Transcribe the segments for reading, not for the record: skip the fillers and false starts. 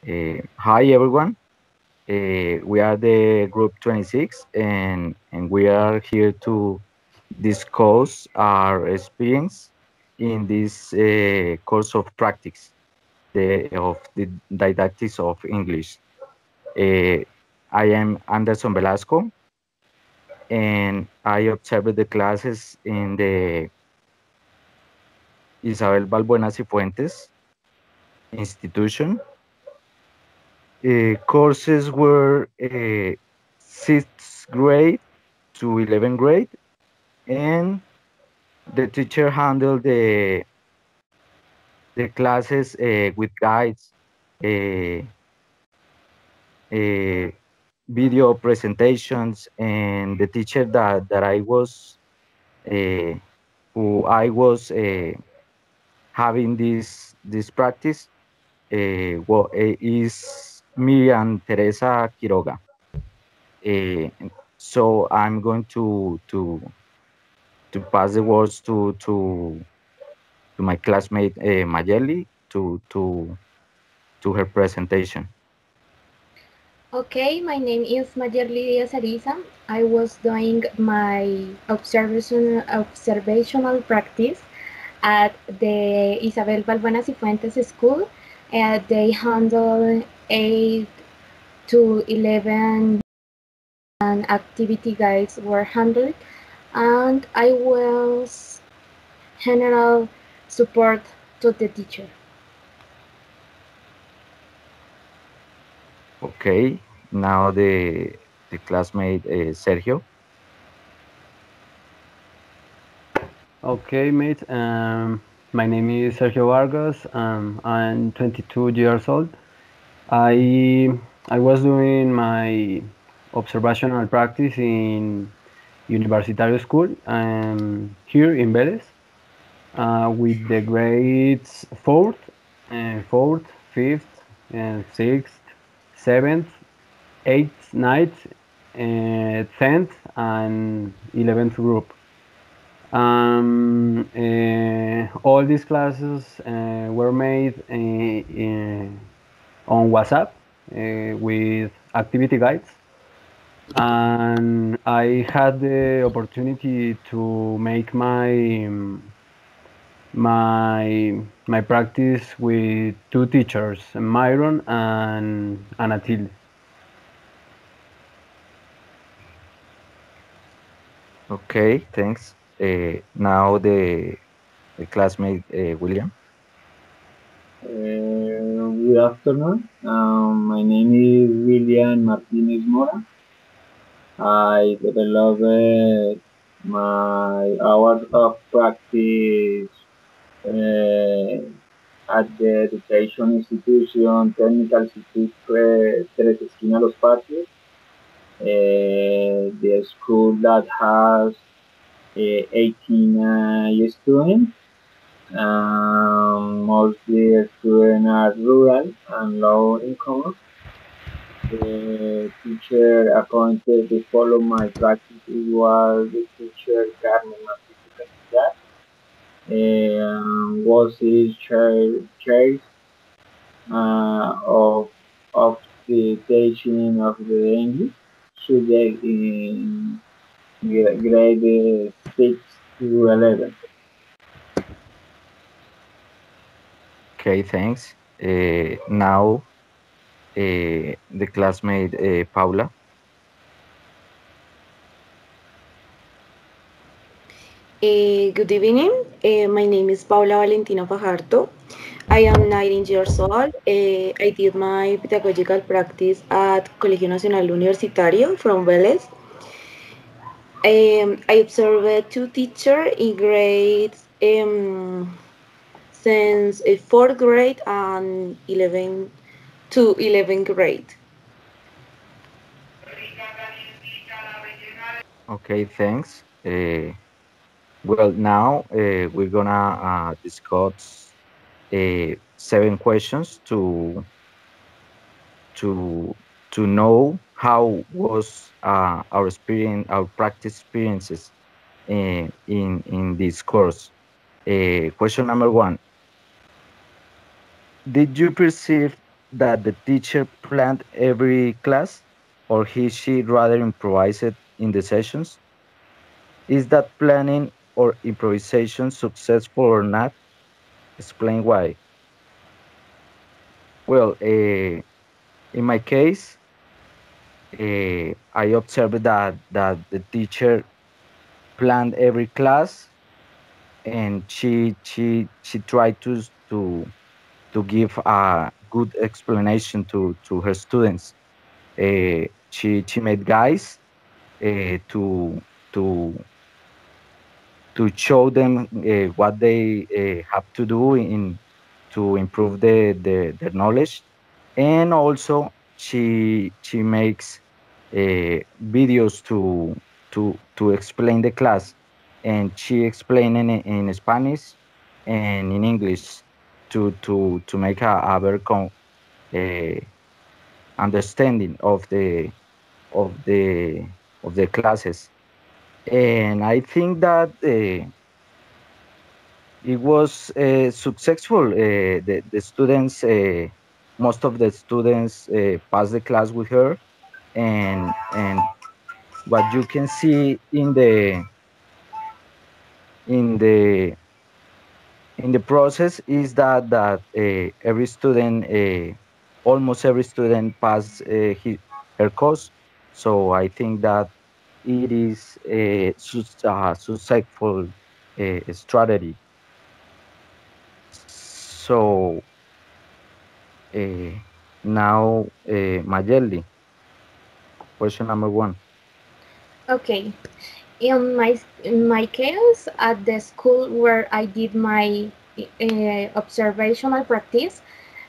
Hi everyone. We are the group 26 and we are here to discuss our experience in this course of practice of the Didactics of English. Uh, I am Anderson Velasco and I observed the classes in the Isabel Balbuena Cifuentes institution. Courses were 6th grade to 11th grade, and the teacher handled the classes with guides, uh, uh, video presentations, and the teacher that I was uh, who I was having this practice is Miriam Teresa Quiroga. Uh, so I'm going to pass the words to my classmate Mayeli to her presentation. Okay, my name is Mayerly Diaz Ariza. I was doing my observational practice at the Isabel Balbuena Cifuentes School. They handle 8 to 11 and activity guides were handled, and I was general support to the teacher. Okay, now the classmate Sergio. Okay, mate. My name is Sergio Vargas. I'm 22 years old. I I was doing my observational practice in Universitario School here in Vélez with the grades fourth, fifth, and sixth, seventh, eighth, ninth, 10th, and 11th group. All these classes were made on WhatsApp with activity guides, and I had the opportunity to make my practice with two teachers, Myron and Anatil. Okay, thanks. Now the classmate William. Good afternoon. My name is William Martinez Mora. I developed my hours of practice at the Education Institution Technical Institute Tres Esquinas Los Patios, the school that has 18 students. Mostly students are rural and low income. The teacher appointed to follow my practice was the teacher Carmen Martínez Casillas. Was his chair of the teaching of the English subject in grade 6 to 11. Okay, thanks. Now the classmate Paula. Good evening. My name is Paula Valentina Fajardo. I am 19 years old. I did my pedagogical practice at Colegio Nacional Universitario from Vélez. I observed two teachers in grades since 4th grade and 11 to 11th grade. Okay, thanks. Well, now we're gonna discuss 7 questions to to know how was our experience, our practice experiences in this course. Question number 1: Did you perceive that the teacher planned every class, or she rather improvised it in the sessions? Is that planning or improvisation successful or not? Explain why. Well, in my case, I observed that the teacher planned every class, and she tried to give a good explanation to her students. She made guides to to to show them what they have to do in to improve their knowledge, and also she makes videos to explain the class, and she explain in Spanish and in English to make a very uh, understanding of the of the classes. And I think that it was successful. The students, most of the students, passed the class with her, and what you can see in the in the process is that every student, almost every student, passed her course. So I think that it is a successful strategy. So uh, now, Mayeli, question number one. Okay. In my case, at the school where I did my observational practice,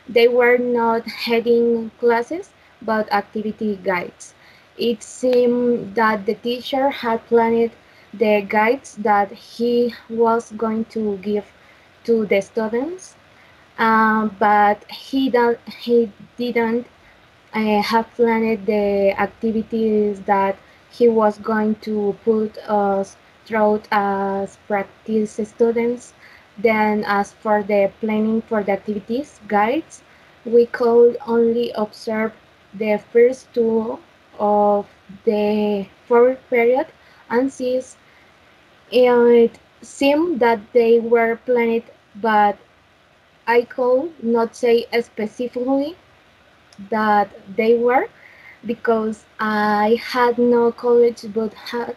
they were not heading classes but activity guides. It seemed that the teacher had planned the guides that he was going to give to the students, but he didn't have planned the activities that he was going to put us through as practice students. Then, as for the planning for the activities guides, we could only observe the first two of the fourth period, and since it seemed that they were planned, but I could not say specifically that they were, because I had no college, but had,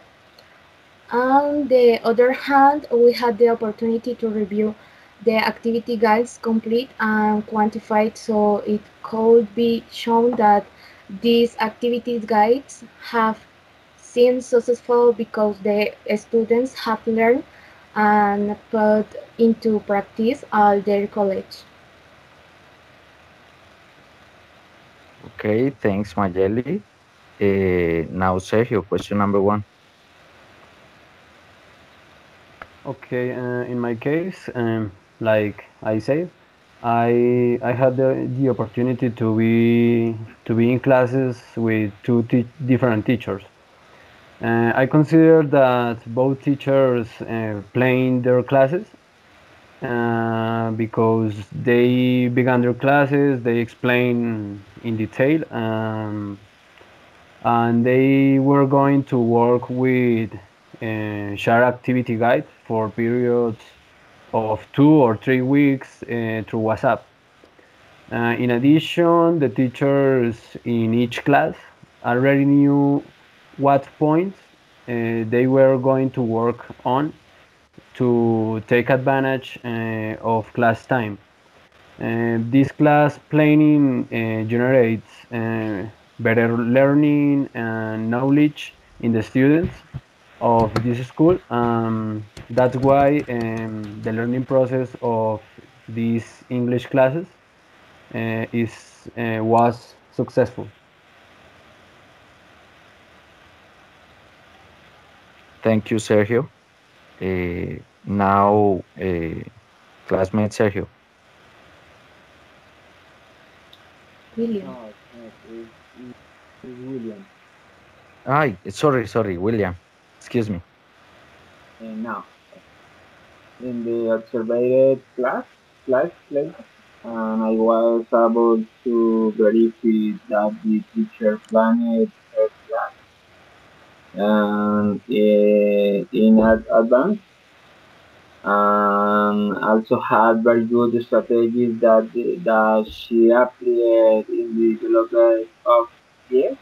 on the other hand, we had the opportunity to review the activity guides complete and quantified, so it could be shown that these activities guides have been successful because the students have learned and put into practice all their college. Okay, thanks, Mayeli. Now, Sergio, question number one. Okay, in my case, like I said, I had the opportunity to be in classes with different teachers. I consider that both teachers playing their classes because they began their classes, they explain in detail, and they were going to work with share activity guide for periods of 2 or 3 weeks through WhatsApp. In addition, the teachers in each class already knew what points they were going to work on to take advantage of class time. This class planning generates better learning and knowledge in the students of this school. That's why the learning process of these English classes is was successful. Thank you, Sergio. Now, classmate Sergio. William. No, it's not. It's William. Sorry, William. Excuse me. And now, in the observed class, class later. and I was able to verify that the teacher planned her class and in advance, and also had very good strategies that she applied in the development of years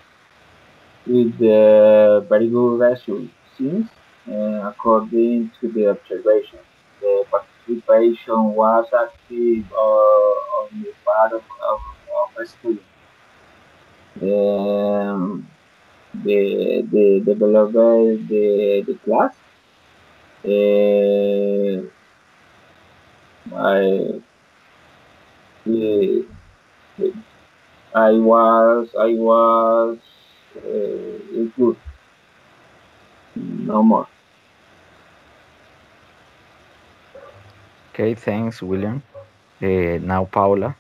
with very good results since, according to the observation, the participation was active on the part of students. Um, the developer the class. I uh, I was good, no more. Okay, thanks, William. Now, Paula.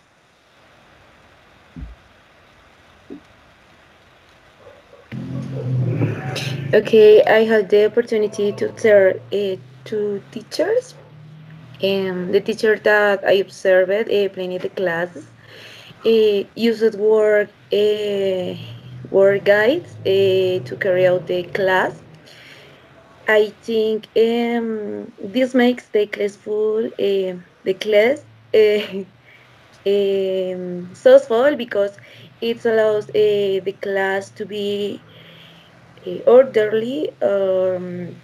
Okay, I had the opportunity to serve two teachers. The teacher that I observed playing the classes used word guides to carry out the class. I think this makes the class full, the class so full because it allows the class to be orderly and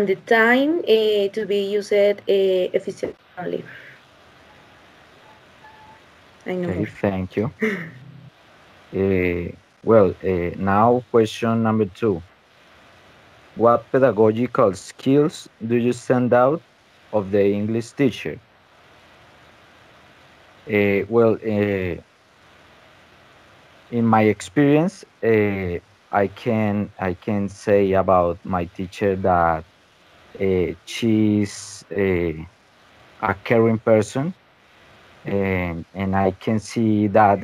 the time to be used efficiently. I know Okay, more. thank you. Now question number two. What pedagogical skills do you send out of the English teacher? Well, in my experience, I can say about my teacher that she's a caring person, and I can see that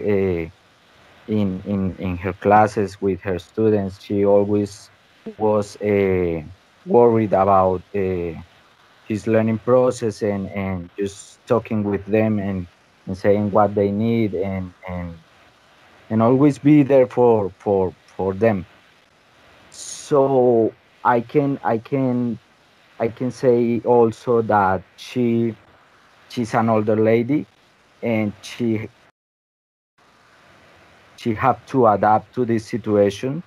in her classes with her students, she always was worried about his learning process, and just talking with them, and saying what they need, and always be there for them. So I can say also that she's an older lady, and she have to adapt to this situation,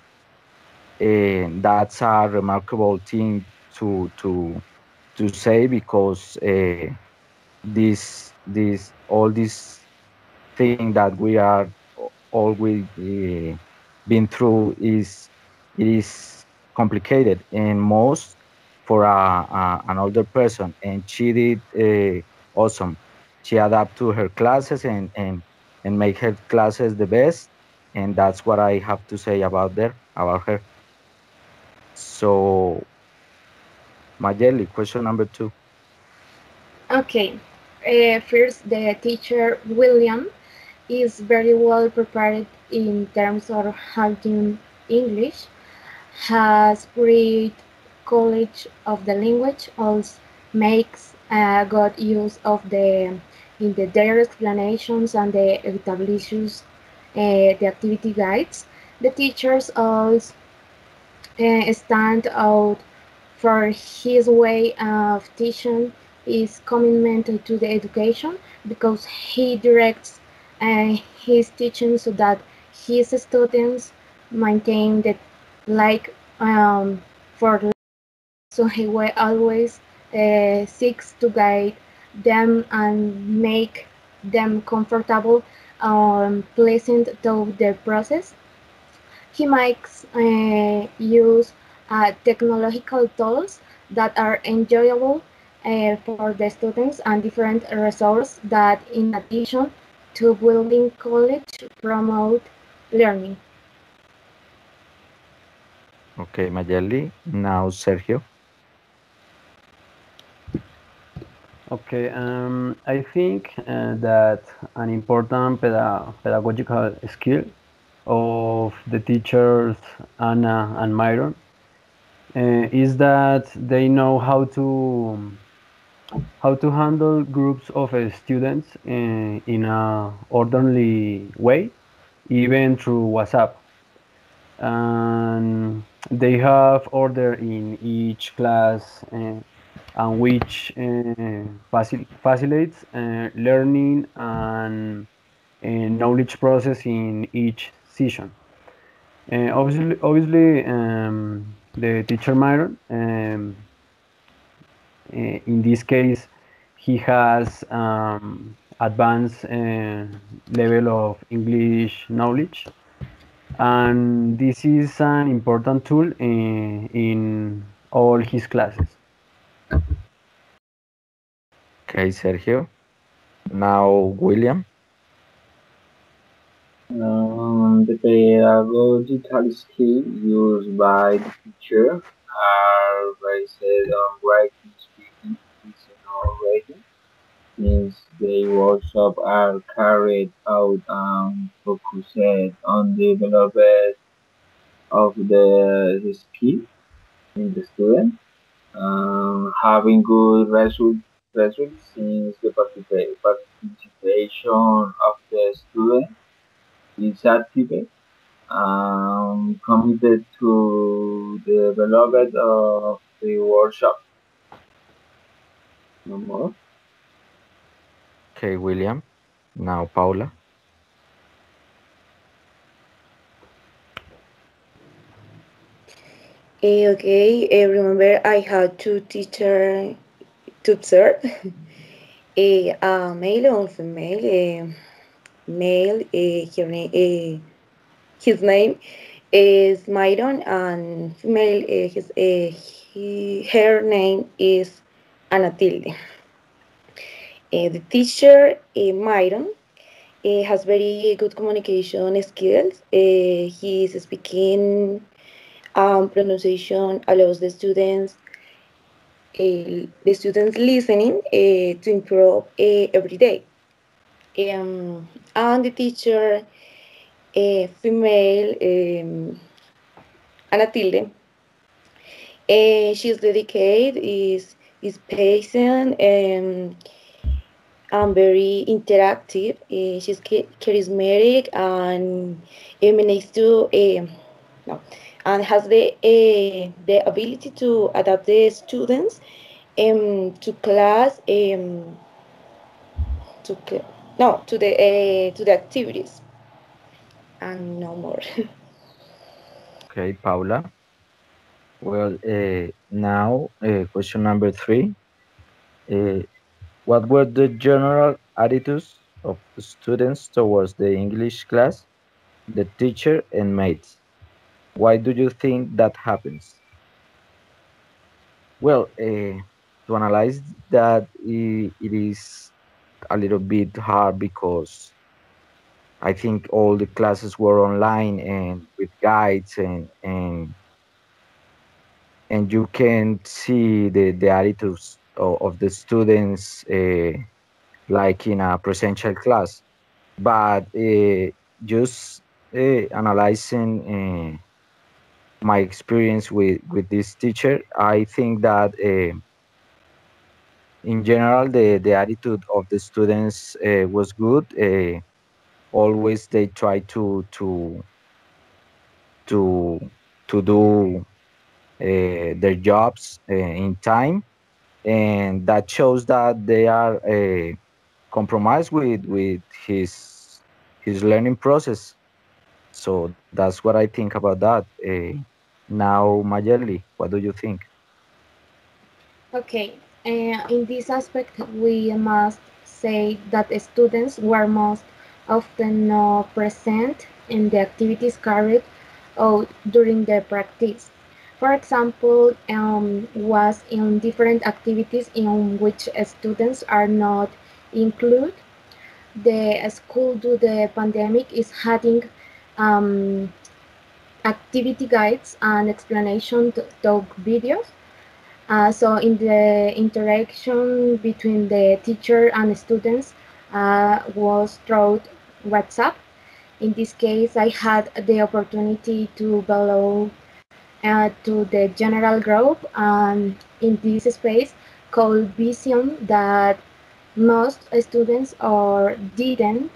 and that's a remarkable thing to say, because this all this thing that we are always been through is complicated, and most for an older person, and she did awesome. She adapt to her classes, and make her classes the best, and that's what I have to say about her. So, Mayeli, question number two. Okay. First, the teacher William is very well prepared in terms of handling English, has great knowledge of the language, also makes good use of their explanations and the establishes the activity guides. The teachers also stand out for his way of teaching, his commitment to the education, because he directs his teaching so that his students maintain the like for life. So he will always seeks to guide them and make them comfortable, pleasant to the process. He makes use technological tools that are enjoyable for the students, and different resources that, in addition to building college, promote learning. Okay, Mayeli. Now, Sergio. Okay, I think that an important pedagogical skill of the teachers Anna and Myron is that they know how to how to handle groups of students in a orderly way, even through WhatsApp. And they have order in each class, and which facilitates learning and knowledge process in each session. Obviously, the teacher Myron, in this case, he has advanced level of English knowledge, and this is an important tool in all his classes. Okay, Sergio. Now, William. The pedagogical skills used by the teacher are based on writing, speaking, listening, or reading. Means the workshop are carried out and focused on the development of the skill in the student. Having good results since the participation of the student is active, committed to the development of the workshop. No more. Okay, William. Now, Paula. Okay, remember I had two teacher to observe, a male or female. Male, his name is Myron, and female, her name is Anatilde. The teacher, Myron, has very good communication skills. His speaking pronunciation allows the students listening to improve every day. And the teacher, female, Anatilde, she's dedicated, is patient, and very interactive. She's charismatic and emanates to no, and has the ability to adapt the students to class, to no to the activities, and no more. Okay, Paula. Well, now, question number three. Uh, what were the general attitudes of the students towards the English class, the teacher, and mates? Why do you think that happens? Well, to analyze that, it is a little bit hard because I think all the classes were online and with guides, and you can see the attitudes of the students, like in a presential class. But just analyzing my experience with this teacher, I think that in general the attitude of the students was good. Always they try to to do their jobs in time, and that shows that they are compromised with his learning process. So that's what I think about that. Now, Mayeli, what do you think? Okay, in this aspect, we must say that the students were most often not present in the activities carried out during the practice. For example, was in different activities in which students are not included. The school due to the pandemic is having um, activity guides and explanation talk videos. So in the interaction between the teacher and students was through WhatsApp. In this case, I had the opportunity to belong to the general group, and in this space could vision that most students or didn't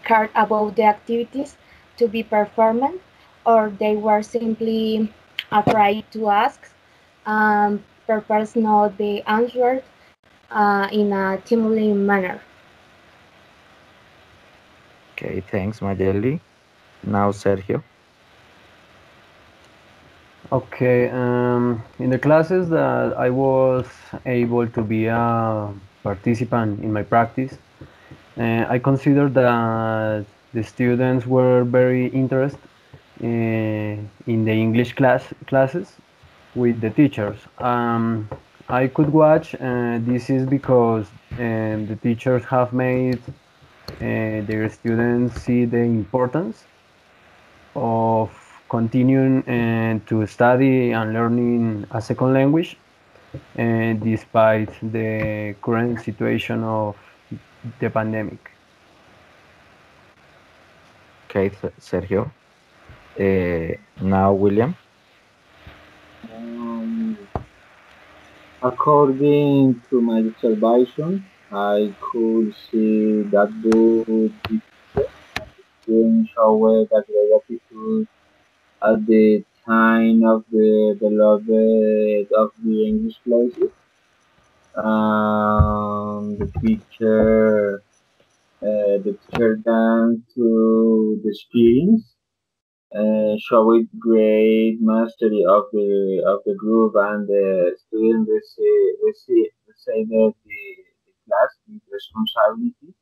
care about the activities to be performed, or they were simply afraid to ask, purpose not the answer in a timely manner. Okay, thanks, Mayeli. Now, Sergio. Okay, in the classes that I was able to be a participant in my practice, I consider that the students were very interested in the English classes with the teachers. I could watch, this is because the teachers have made their students see the importance of continuing to study and learning a second language, despite the current situation of the pandemic. Okay, Sergio. Now, William. Um, According to my observation, I could see that both teachers didn't show that great attitude at the time of the beloved of the English classes. The teacher danced to the experience, showed great mastery of the group, and the student received the class with responsibility.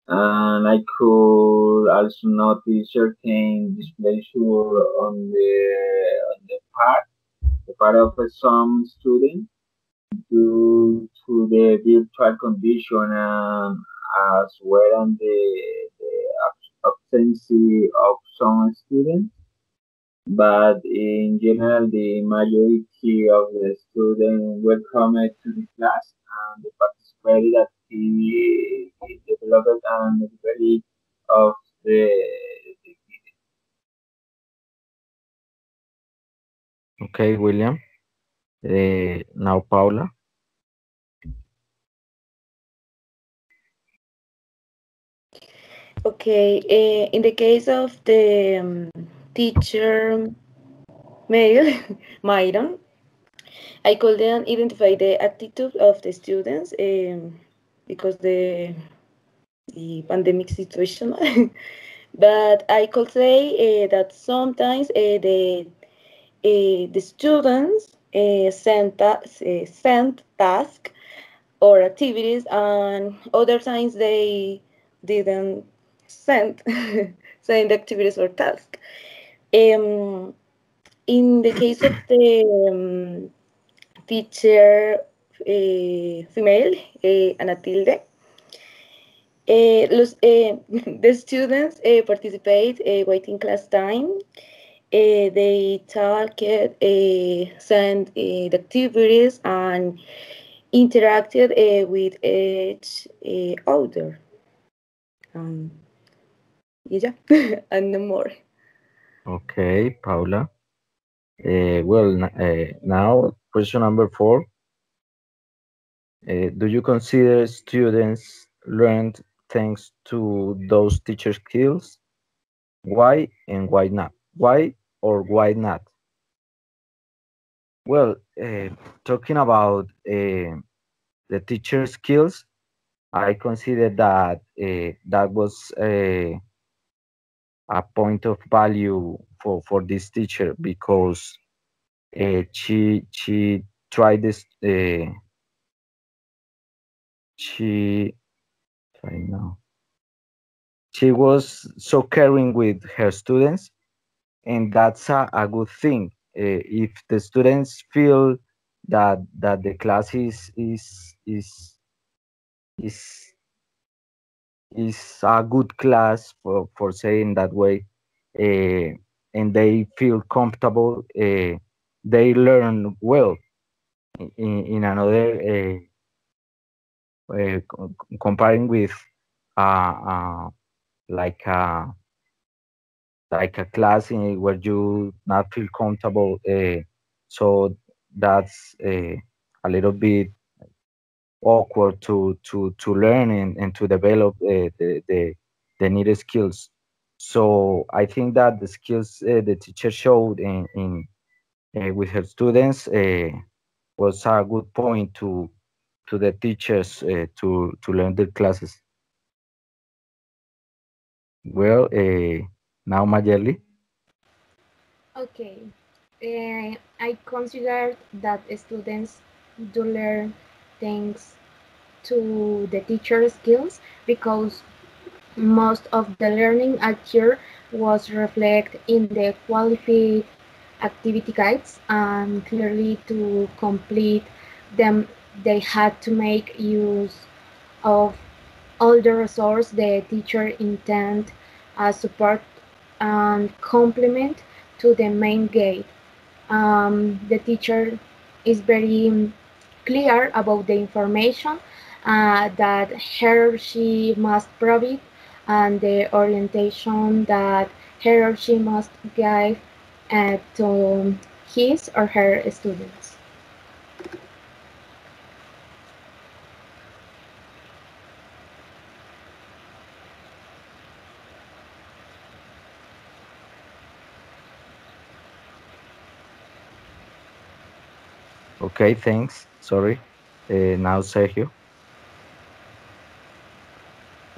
And I could also notice certain displeasure on the part of some students due to the virtual condition, and as well as the absence of some students. But in general, the majority of the students welcome to the class, and they participated at the development and delivery of the Okay, William. Now, Paula. Okay, in the case of the teacher male, Myron, I couldn't identify the attitude of the students because the pandemic situation. But I could say that sometimes the students sent tasks or activities, and other times they didn't send send activities or tasks. Um, in the case of the teacher female, Ana Tilde, the students participate waiting class time. They talked, sent the activities, and interacted with each other. Um, yeah, and no more. Okay, Paula. Now, question number 4. Do you consider students learned thanks to those teacher skills? Why and why not? Why or why not? Well, talking about the teacher skills, I consider that that was a point of value for this teacher because she tried this she I know she was so caring with her students, and that's a good thing. If the students feel that the class is is a good class for saying that way, uh, and they feel comfortable, they learn well. In another comparing with uh, uh, like a like a class where you not feel comfortable, so that's a little bit awkward to learn and to develop the needed skills. So I think that the skills the teacher showed in with her students was a good point to the teachers to learn their classes. Well, now Mayerly. Okay. I consider that students do learn things to the teacher skills because most of the learning occurred was reflected in the qualified activity guides, and clearly to complete them they had to make use of all the resources the teacher intend as support and complement to the main guide. The teacher is very clear about the information that he or she must provide and the orientation that he or she must give to his or her students. Okay, thanks. Sorry. Now Sergio.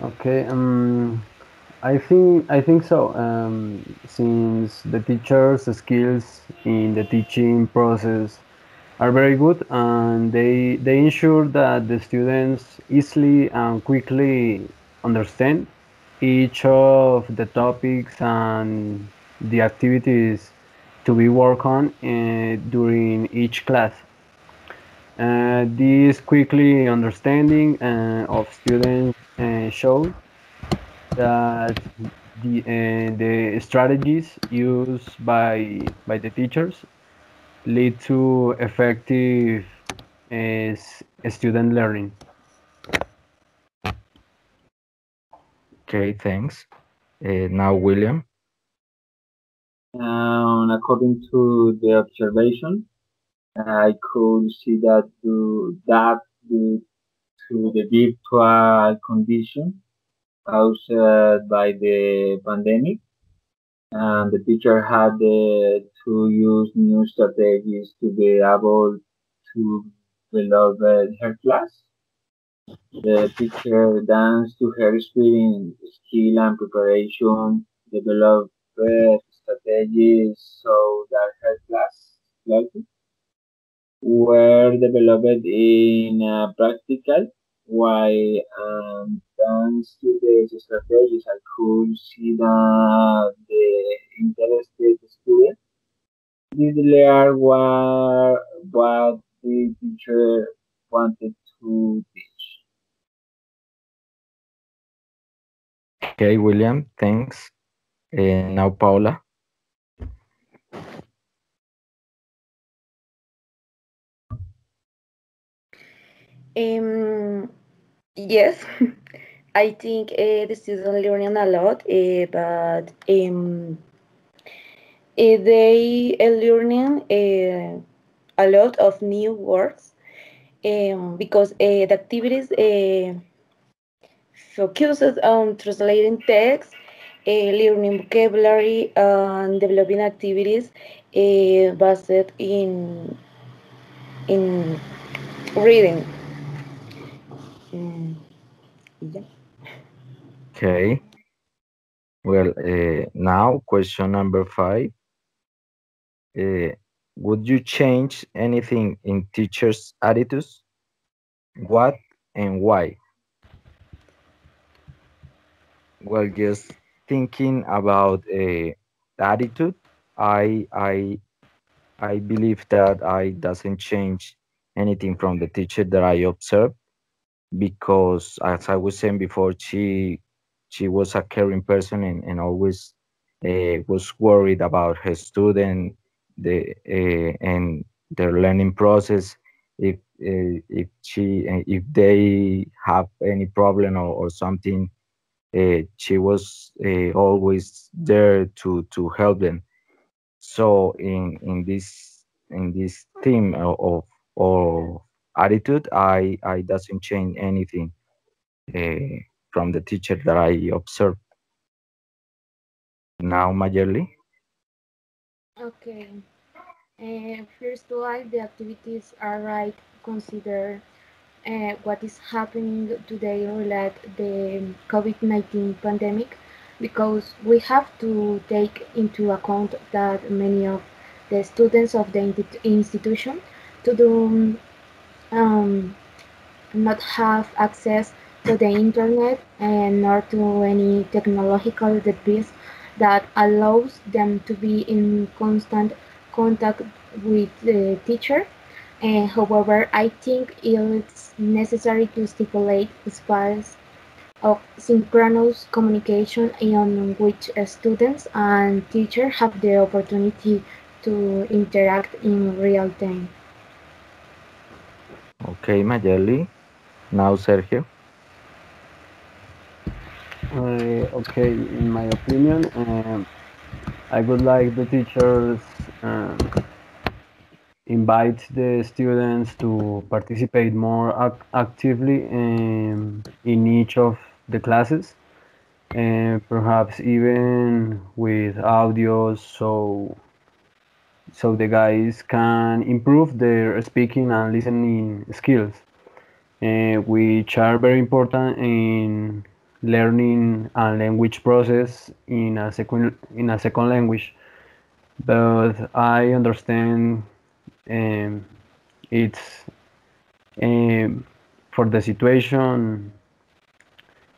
Okay, I think so. Since the teacher's skills in the teaching process are very good, and they ensure that the students easily and quickly understand each of the topics and the activities to be worked on during each class. This quickly understanding of students shows that the strategies used by the teachers lead to effective student learning. Okay, thanks. Now William. According to the observation, I could see that due to the virtual condition caused by the pandemic, and the teacher had to use new strategies to be able to develop her class. The teacher danced to her experience, skill, and preparation, developed strategies so that her class classes were developed in practical way, and thanks to these strategies, I could see that the interested students did learn what the teacher wanted to teach. Okay, William. Thanks. Now Paula. Um, yes, I think the students learning a lot, but they are learning a lot of new words because the activities focuses on translating text, learning vocabulary, and developing activities based in reading. Mm, yeah. Okay. Well, now question number 5. Uh, would you change anything in teachers' attitudes? What and why? Well, just thinking about the attitude, I I I believe that I doesn't change anything from the teacher that I observed because, as I was saying before, she was a caring person and always was worried about her student and their learning process. If they have any problem or something, she was always there to help them. So in this theme of attitude, I doesn't change anything uh, from the teacher that I observe. Now, Mayerly. Okay. First of all, the activities are right. Consider what is happening today relate the COVID-19 pandemic, because we have to take into account that many of the students of the institution to do not have access to the internet and nor to any technological device that allows them to be in constant contact with the teacher. However, I think it's necessary to stipulate space of synchronous communication in which students and teachers have the opportunity to interact in real time. Okay, Mayerly. Now, Sergio. Okay, in my opinion, I would like the teachers invite the students to participate more actively in each of the classes, and perhaps even with audios, so the guys can improve their speaking and listening skills, which are very important in learning a language process in a second language. But I understand um, it's um, for the situation,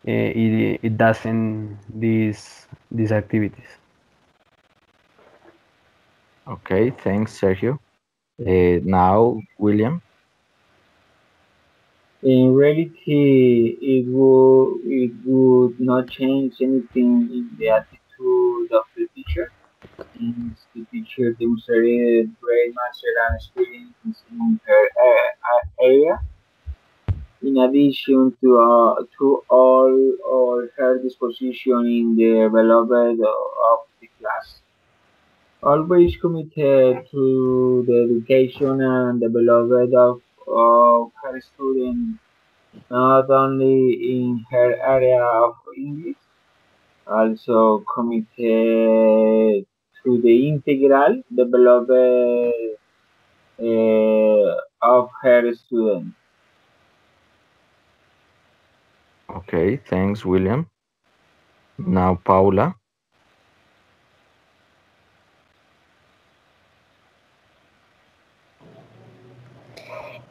it doesn't these activities. Okay, thanks, Sergio. Now, William. In reality, it would not change anything in the attitude of the teacher, since the teacher demonstrated great master and experience in her area. In addition to all or her disposition in the development of the class, always committed to the education and development of her students, not only in her area of English, also committed to the integral development of her students. Okay, thanks, William. Now, Paula.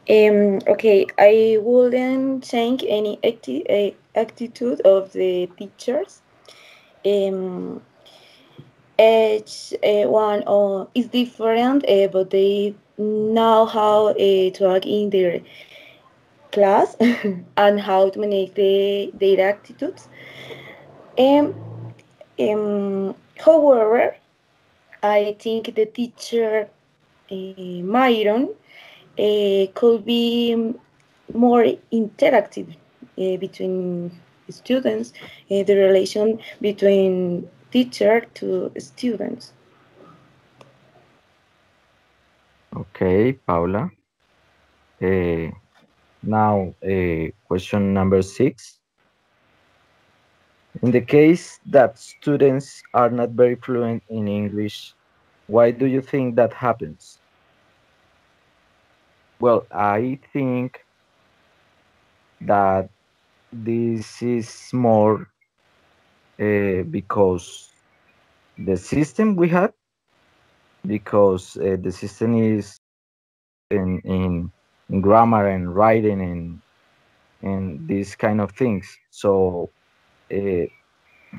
Okay, I wouldn't change any attitude of the teachers. Um, each one is different, but they know how to act in their class and how to manage their attitudes. Um, However, I think the teacher Myron could be more interactive between students, the relation between teacher to students. Okay, Paula. Uh, Now, question number 6. In the case that students are not very fluent in English, why do you think that happens? Well, I think that this is more because the system we have, because the system is in grammar and writing and these kind of things. So uh,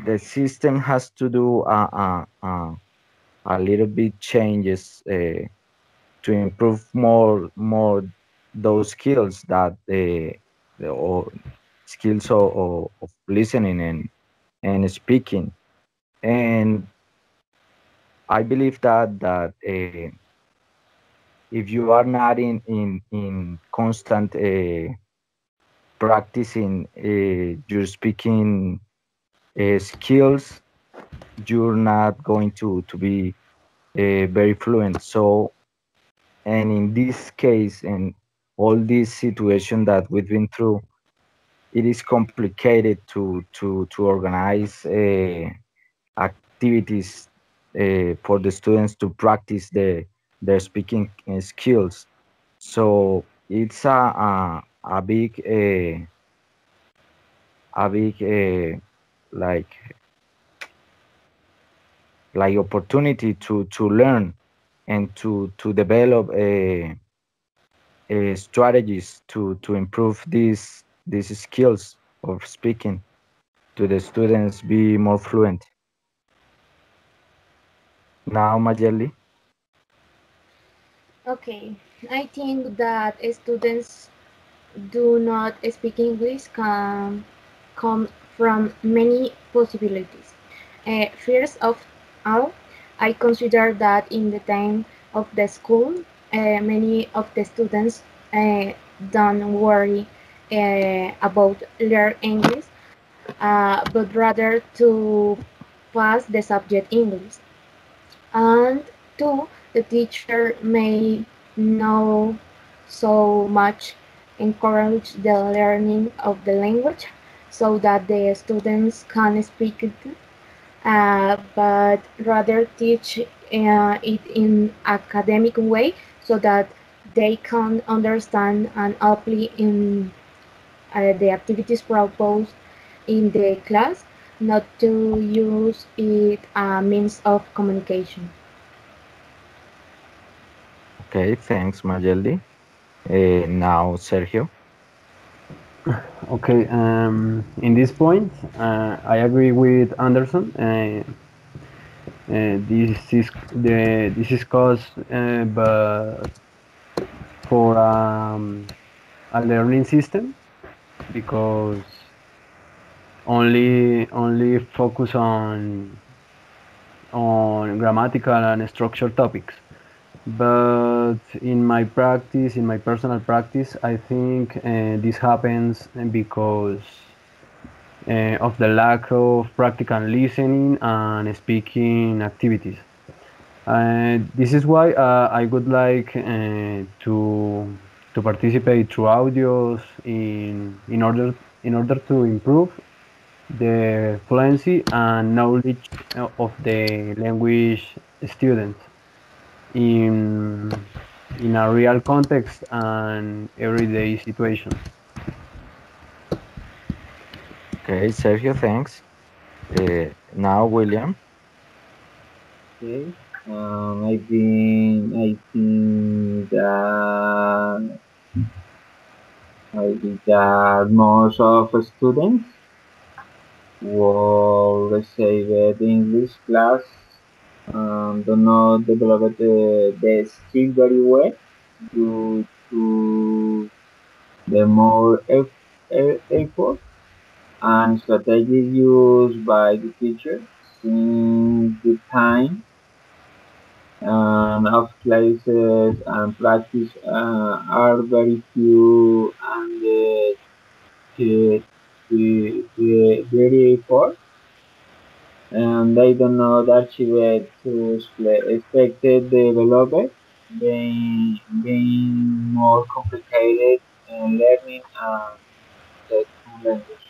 the system has to do a little bit changes to improve more those skills that or skills of listening and speaking. And I believe that if you are not in constant practicing your speaking skills, you're not going to be very fluent. So, and in this case, and all this situation that we've been through, it is complicated to organize activities for the students to practice their speaking skills. So it's a big like opportunity to learn and to develop strategies to improve these skills of speaking to the students be more fluent. Now, Majelli. Okay, I think that students do not speak English can come from many possibilities. First of all, I consider that in the time of the school, many of the students uh, don't worry about learn English, but rather to pass the subject English. And two, the teacher may know so much encourage the learning of the language so that the students can speak it, but rather teach it in academic way so that they can understand and apply in the activities proposed in the class, not to use it a means of communication. Okay, thanks, Majelli. Now, Sergio. Okay, in this point, I agree with Anderson. This is caused, but for a learning system, because only focus on grammatical and structural topics. But in my practice, in my personal practice, I think this happens because of the lack of practical listening and speaking activities. This is why I would like to participate through audios in order to improve the fluency and knowledge of the language students in in a real context and everyday situations. Okay, Sergio, thanks. Now, William. Okay. I think that most of students will, let's say, the English class do not develop the skill very well due to the more effort and strategies used by the teacher since the time of classes and practice are very few and very poor, and they do not achieve it to expected development, being more complicated learning and second language.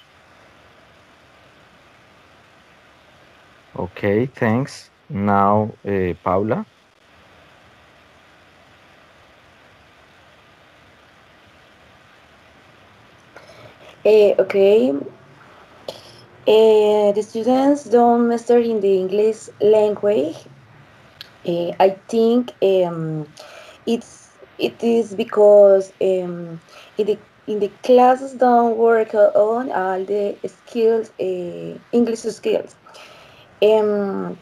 Okay, thanks. Now, Paula. Okay, the students don't master in the English language. I think it is because in the classes don't work on all the skills, English skills. Um,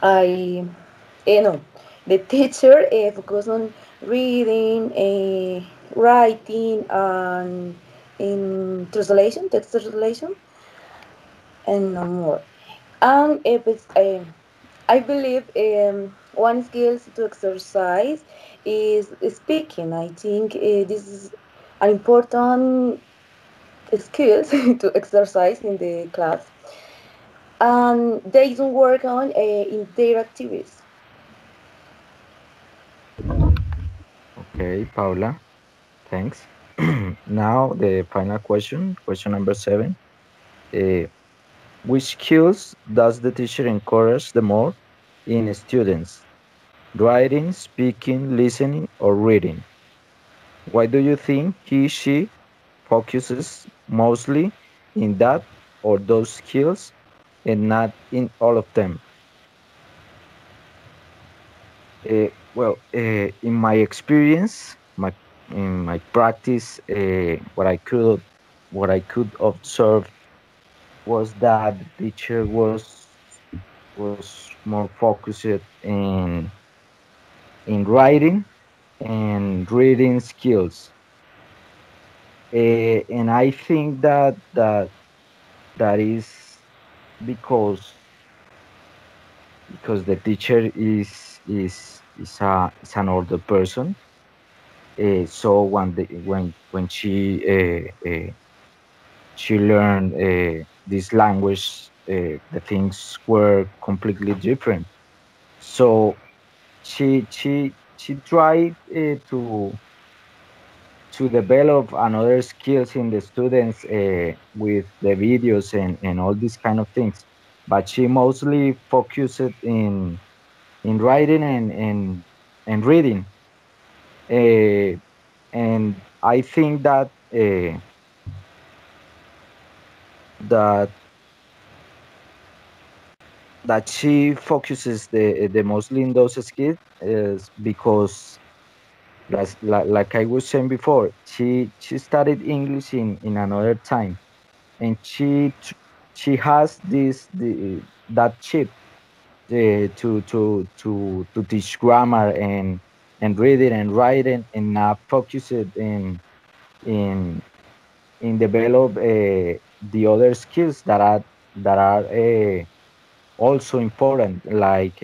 I know the teacher focus on reading, writing, and in translation, text translation, and no more. And I believe one skill to exercise is speaking. I think this is an important skill to exercise in the class, and they don't work on in their activities. Okay, Paula. Thanks. Now the final question, question number 7. Uh, which skills does the teacher encourage the more in students? Writing, speaking, listening, or reading? Why do you think she focuses mostly in that or those skills and not in all of them? In my experience, in my practice, what I could observe was that the teacher was more focused in writing and reading skills. And I think that is because the teacher is an older person. So when she learned this language, the things were completely different. So she tried to develop another skills in the students with the videos and all these kind of things, but she mostly focused in writing and reading. uh, and I think that that she focuses the mostly in those skills is because like I was saying before, she studied English in another time, and she has that chip to teach grammar and reading and writing, and not focus it in develop the other skills that are also important, like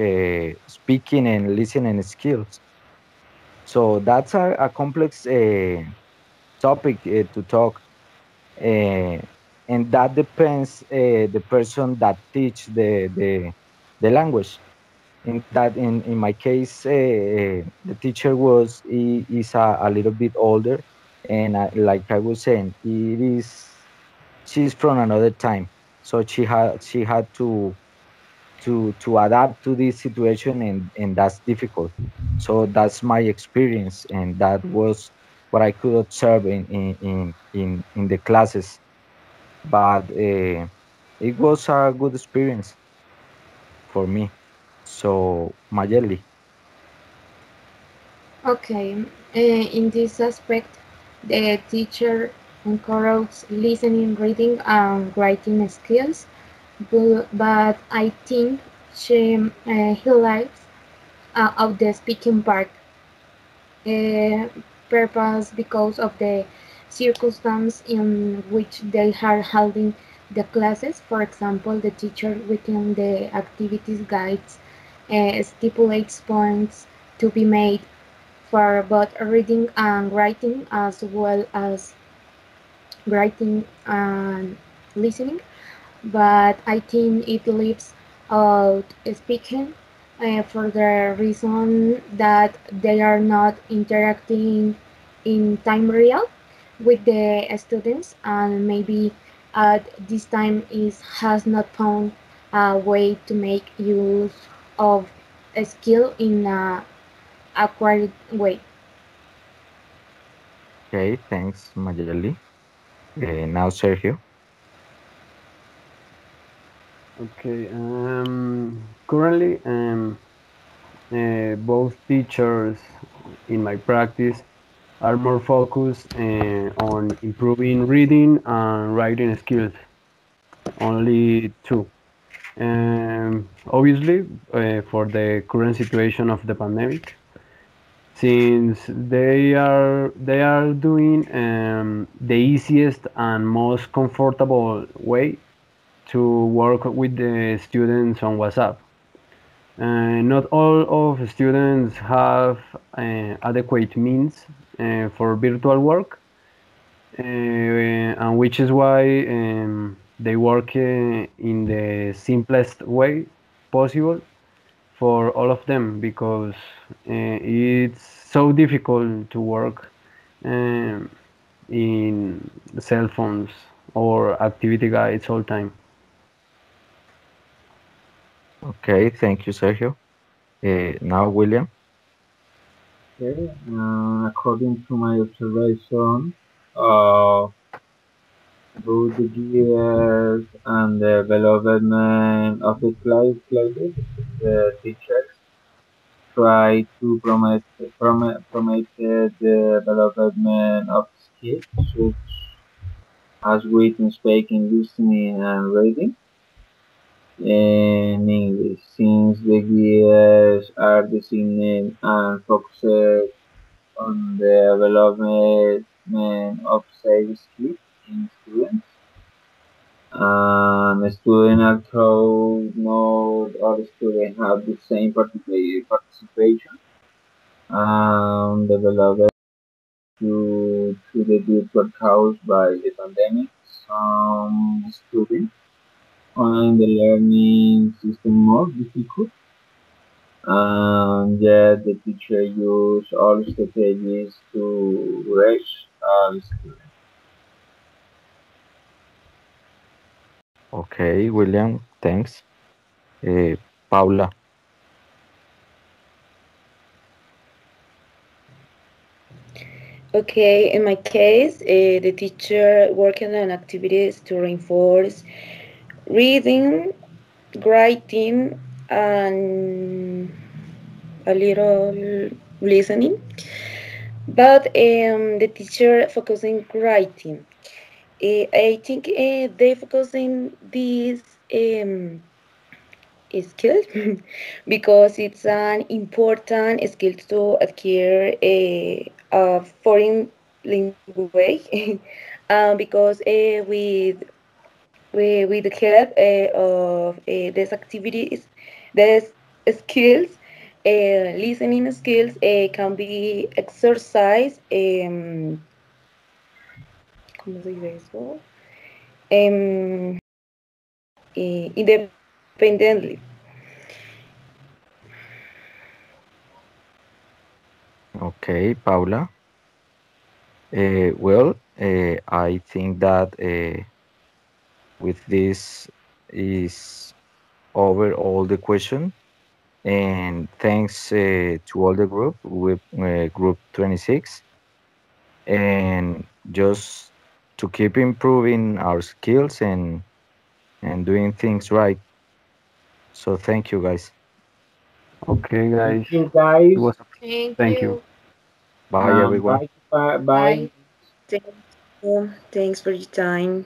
speaking and listening skills. So that's a complex topic to talk, uh, and that depends the person that teach the language. In my case, the teacher is a little bit older, and like I was saying, she's from another time, so she had to adapt to this situation, and that's difficult. So that's my experience, and that was what I could observe in the classes. But it was a good experience for me. So Mayeli. Okay, in this aspect, the teacher encourages listening, reading, and writing skills, but I think he likes of the speaking part, uh, purpose because of the circumstance in which they are holding the classes. For example, the teacher within the activities guides stipulates points to be made for both reading and writing, as well as writing and listening. But I think it leaves out speaking for the reason that they are not interacting in time real with the students, and maybe at this time is has not found a way to make use of a skill in a acquired way. Okay, thanks Mayeli. Now Sergio. Okay. Currently, both teachers in my practice are more focused on improving reading and writing skills. Only two. Obviously, for the current situation of the pandemic, since they are doing the easiest and most comfortable way to work with the students on WhatsApp. Not all of students have adequate means for virtual work, and which is why they work in the simplest way possible for all of them, because it's so difficult to work um, in cell phones or activity guides all time. Okay, thank you, Sergio. Now, William. Okay, according to my observation, uh, through the years and the development of the classes, the teachers try to promote the development of skills such as written, speaking, listening, and reading in English, since the years are designed and focused on the development of safe skills in students. Students are told not all students have the same participation developed due to the difficult caused by the pandemic. Some students find the learning system more difficult, and yet the teacher use all strategies to reach all students. Okay, William, thanks. Uh, Paula. Okay, in my case, the teacher working on activities to reinforce reading, writing, and a little listening. But the teacher focusing writing. I think they focus in this skill because it's an important skill to acquire a foreign language. Because with the help of these activities, these skills, listening skills can be exercised. ¿Cómo se dice eso? Um, Independently. Okay, Paula. Well, I think that with this is over all the question. And thanks to all the group with group 26, and just to keep improving our skills and doing things right. So thank you guys. Okay, Thank guys. you It guys. was a Thank thank you. you. Bye everyone. Bye bye bye. Bye. Thank you. Thanks for your time.